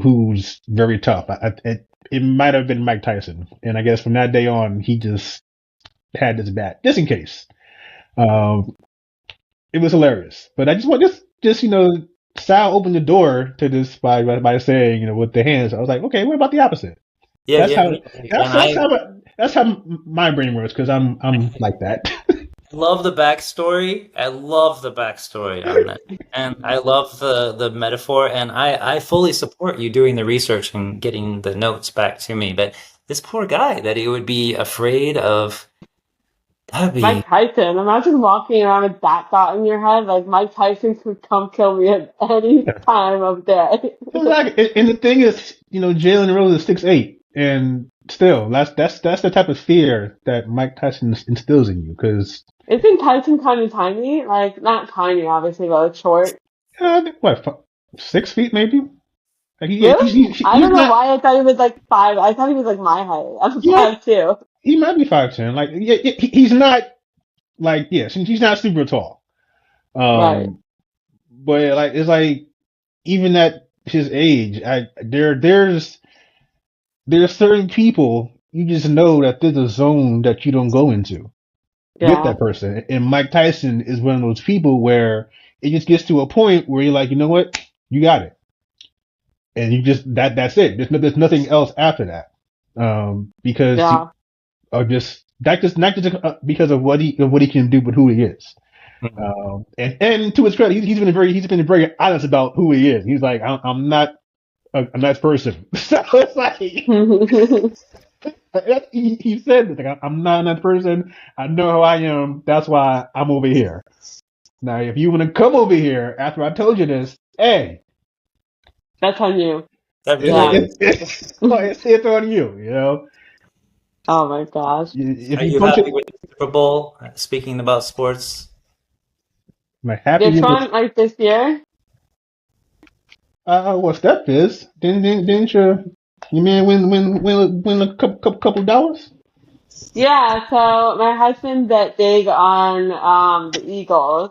who's very tough. It might have been Mike Tyson, and I guess from that day on, he just had this bat just in case. Um, it was hilarious, but I just want just Sal opened the door to this by saying with the hands. I was like, okay, what about the opposite? Yeah, That's yeah. how And that's how my brain works because I'm like that. love the backstory. I love the backstory on that. And I love the metaphor. And I fully support you doing the research and getting the notes back to me. But this poor guy, that he would be afraid of, that'd be, Mike Tyson. Imagine walking around with that thought in your head. Like Mike Tyson could come kill me at any time of day. Exactly. And the thing is, Jalen Rose is 6'8", and still, that's the type of fear that Mike Tyson instills in you. Because Isn't Tyson kind of tiny? Like not tiny, obviously, but like short. what, 6 feet maybe? Like Really? I he's don't know not. why I thought he was like 5. I thought he was like my height. I'm Yeah, 5'2". he might be 5'10". Like he's not like he's not super tall. Right. But like it's like even at his age, there's certain people you just know that there's a zone that you don't go into with Yeah. that person. And Mike Tyson is one of those people where it just gets to a point where you're like, you know what, you got it, and you just that's it. There's nothing else after that, because Yeah. just not just because of what he can do, but who he is. And to his credit, he's been very honest about who he is. He's like, I'm not a nice person. So it's like he said this, like, I'm not a nice person. I know how I am. That's why I'm over here. Now, if you want to come over here after I told you this, hey, That's on you. that Yeah. really is. it's on you. Oh my gosh. If Are you you punch happy it, with the Super Bowl? Speaking about sports, I'm happy Which with one? Like this year? what Steph is. Didn't you man win a couple dollars? Yeah, so my husband bet big on the Eagles,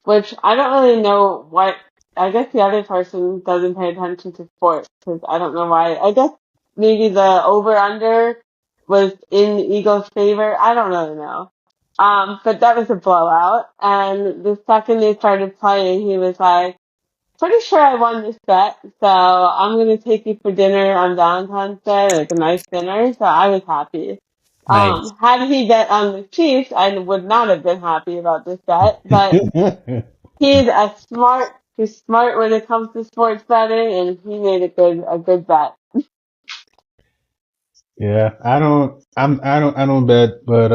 which I don't really know what. I guess the other person doesn't pay attention to sports because I don't know why. I guess maybe the over under was in the Eagles' favor. I don't really know. But that was a blowout. And the second they started playing, he was like, "Pretty sure I won this bet, so I'm gonna take you for dinner on Valentine's Day, like a nice dinner." So I was happy. nice. Had he bet on the Chiefs, I would not have been happy about this bet, but he's smart when it comes to sports betting, and he made a good bet. Yeah, I don't bet, but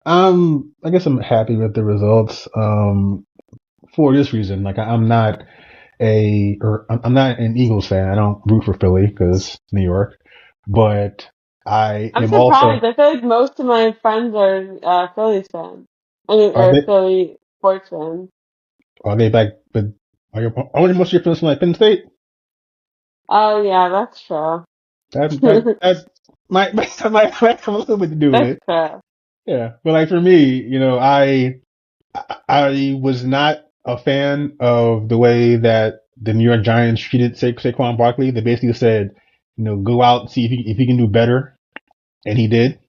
I guess I'm happy with the results. For this reason, like I'm not an Eagles fan. I don't root for Philly because New York, but I I'm am also. surprised. I feel like most of my friends are Phillies fans. I mean, Are or they Philly sports fans. are they back? But are most of your friends from like Penn State? Oh yeah, that's true. That might have a little bit to do with That's it. true. Yeah, but like for me, I was not a fan of the way that the New York Giants treated Saquon Barkley. They basically said, go out and see if he can do better, and he did.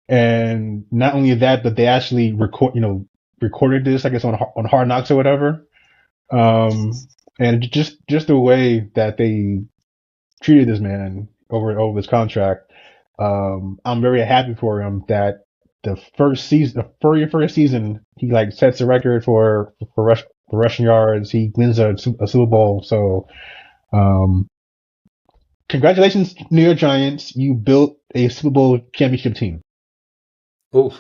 And not only that, but they actually recorded this, I guess, on Hard Knocks or whatever. And just the way that they treated this man over his contract, I'm very happy for him that the very first season, he like sets a record for rushing yards. He wins a Super Bowl. So, congratulations, New York Giants! You built a Super Bowl championship team. Oof.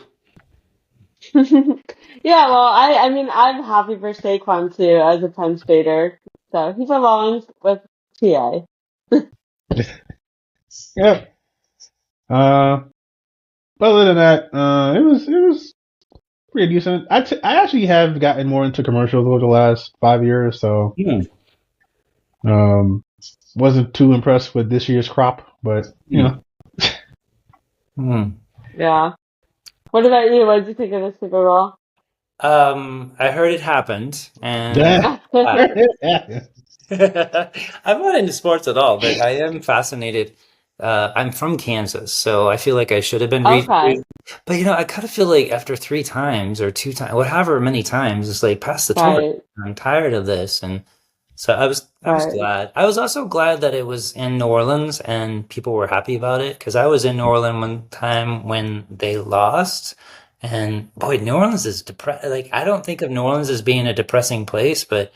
Yeah, well, I mean, I'm happy for Saquon too as a Penn Stater. So he belongs with TA. Yeah. Uh, other than that, it was pretty decent. I actually have gotten more into commercials over the last 5 years, so Hmm. um, wasn't too impressed with this year's crop, but Hmm. Yeah. What about you? What did you think of the Super Bowl? I heard it happened, and Yeah. I Yeah. I'm not into sports at all, but I am fascinated. I'm from Kansas, so I feel like I should have been Okay. reading. But I kind of feel like after three times or two times, whatever many times, it's like past the torch. Right. I'm tired of this, and so I was Right. glad. I was also glad that it was in New Orleans and people were happy about it because I was in New Orleans one time when they lost, and boy, New Orleans is depressed. Like I don't think of New Orleans as being a depressing place, but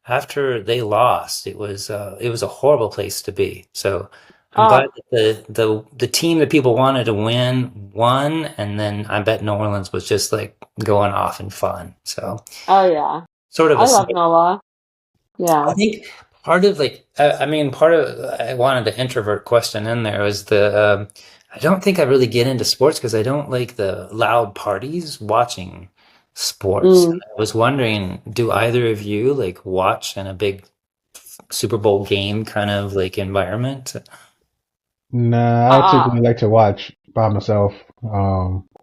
after they lost, it was a horrible place to be. So I'm glad Oh, that the team that people wanted to win won, and then I bet New Orleans was just like going off and fun. So oh yeah. sort of a I love Nola. I Yeah. think part of like I mean part of I wanted the introvert question in there was the I don't think I really get into sports because I don't like the loud parties watching sports. Mm. I was wondering, do either of you like watch in a big Super Bowl game kind of like environment? Nah, I Uh-uh. typically like to watch by myself,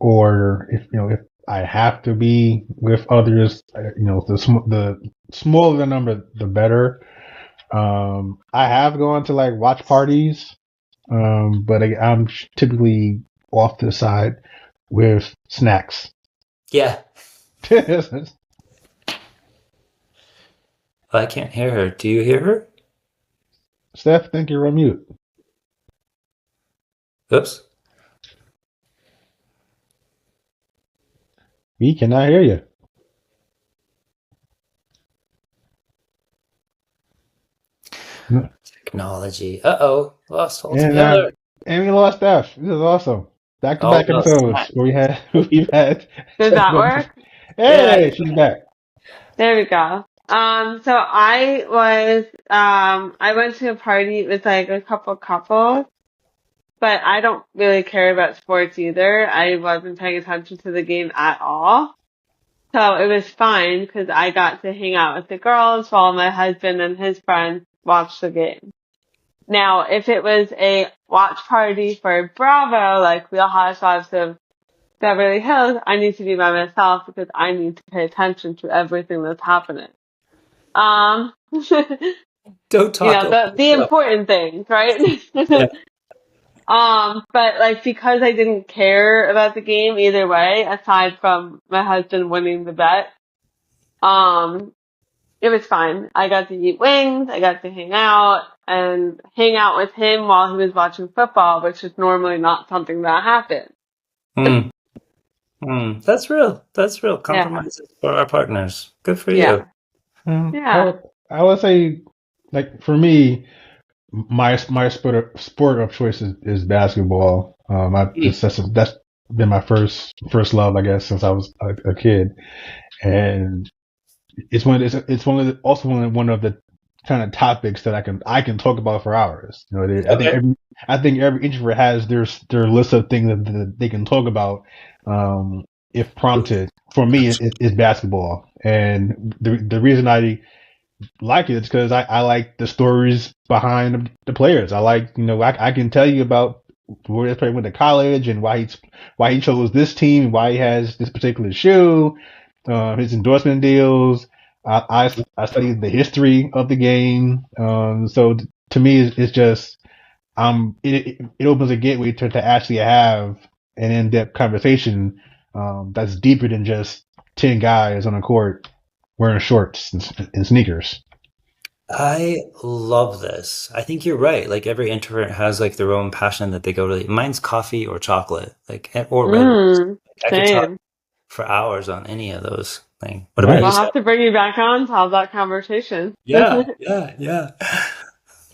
or if I have to be with others, the smaller the number, the better. I have gone to like watch parties, but I'm typically off to the side with snacks. Yeah, I can't hear her. Do you hear her? Steph, think you're on mute. Oops. We cannot hear you. No. Technology. Uh-oh. Lost And altogether. and we lost Steph. This is awesome. Back to Oh back no. episodes where we've had Does that technical work? Yeah. Hey, she's back. There we go. So I went to a party with like a couple couples, but I don't really care about sports either. I wasn't paying attention to the game at all. So it was fine because I got to hang out with the girls while my husband and his friends watched the game. Now, if it was a watch party for Bravo, like Real Housewives of Beverly Hills, I need to be by myself because I need to pay attention to everything that's happening. You Don't talk know, over the the important things, right? Yeah. But like because I didn't care about the game either way, aside from my husband winning the bet, um, it was fine. I got to eat wings, I got to hang out with him while he was watching football, which is normally not something that happens. Hmm. Hmm. That's real. That's real. Yeah, Compromises for our partners. Good for you. yeah, Hmm. yeah. I would say, like for me, my sport of choice is basketball. Hmm. That's been my first love, I guess, since I was a kid, and also one of the kind of topics that I can talk about for hours. Okay. I think every introvert has their list of things that they can talk about, if prompted. For me, it's basketball, and the reason I like it is because I like the stories behind the players. I like, I can tell you about where this player went to college and why he chose this team, why he has this particular shoe, his endorsement deals. I studied the history of the game. So to me, it's just it opens a gateway to actually have an in-depth conversation, that's deeper than just 10 guys on a court wearing shorts and sneakers. I love this. I think you're right. Like every introvert has like their own passion that they go to. Mine's coffee or chocolate, like or Red Bull. I could talk Same. for hours on any of those things. What about you, We'll Nice. Steph? have to bring you back on to have that conversation. Yeah, yeah, yeah.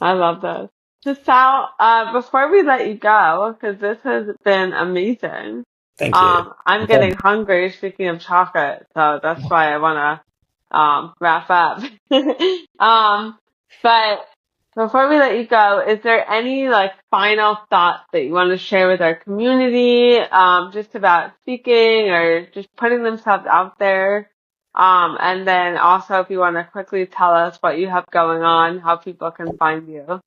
I love those. So Sal, before we let you go, because this has been amazing, Thank you. I'm getting hungry speaking of chocolate, so that's why I want to wrap up. um, but before we let you go, is there any like final thoughts that you want to share with our community, just about speaking or just putting themselves out there? And then also if you want to quickly tell us what you have going on, how people can find you.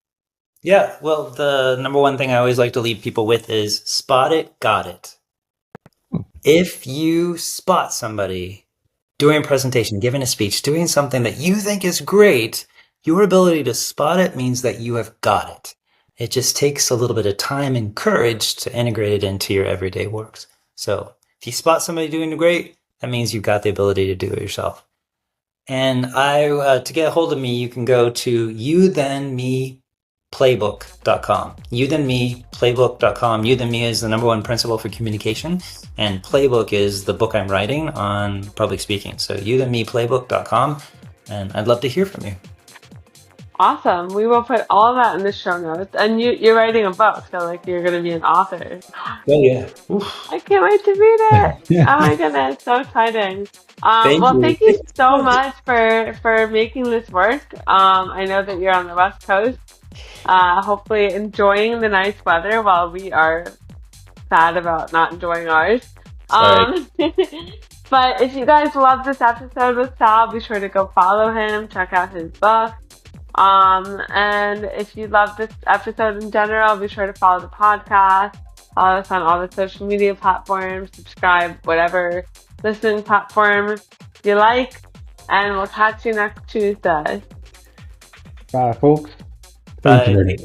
Yeah, well, the number one thing I always like to leave people with is spot it, got it. If you spot somebody doing a presentation, giving a speech, doing something that you think is great, Your ability to spot it means that you have got it. It just takes a little bit of time and courage to integrate it into your everyday works. So if you spot somebody doing great, that means you've got the ability to do it yourself. And to get a hold of me, you can go to youthanmeplaybook.com. Youthanmeplaybook.com. You Than Me is the #1 principle for communication, and Playbook is the book I'm writing on public speaking. So youthanmeplaybook.com, and I'd love to hear from you. Awesome. We will put all of that in the show notes. And you're writing a book, so like you're going to be an author. Oh, yeah. Oof. I can't wait to read it. Oh my goodness, so exciting. Thank you so much for making this work. I know that you're on the West Coast, hopefully enjoying the nice weather while we are sad about not enjoying ours. But if you guys love this episode with Sal, be sure to go follow him, check out his book. And if you love this episode in general, be sure to follow the podcast, follow us on all the social media platforms, subscribe, whatever listening platform you like, and we'll catch you next Tuesday. Bye, folks. Bye.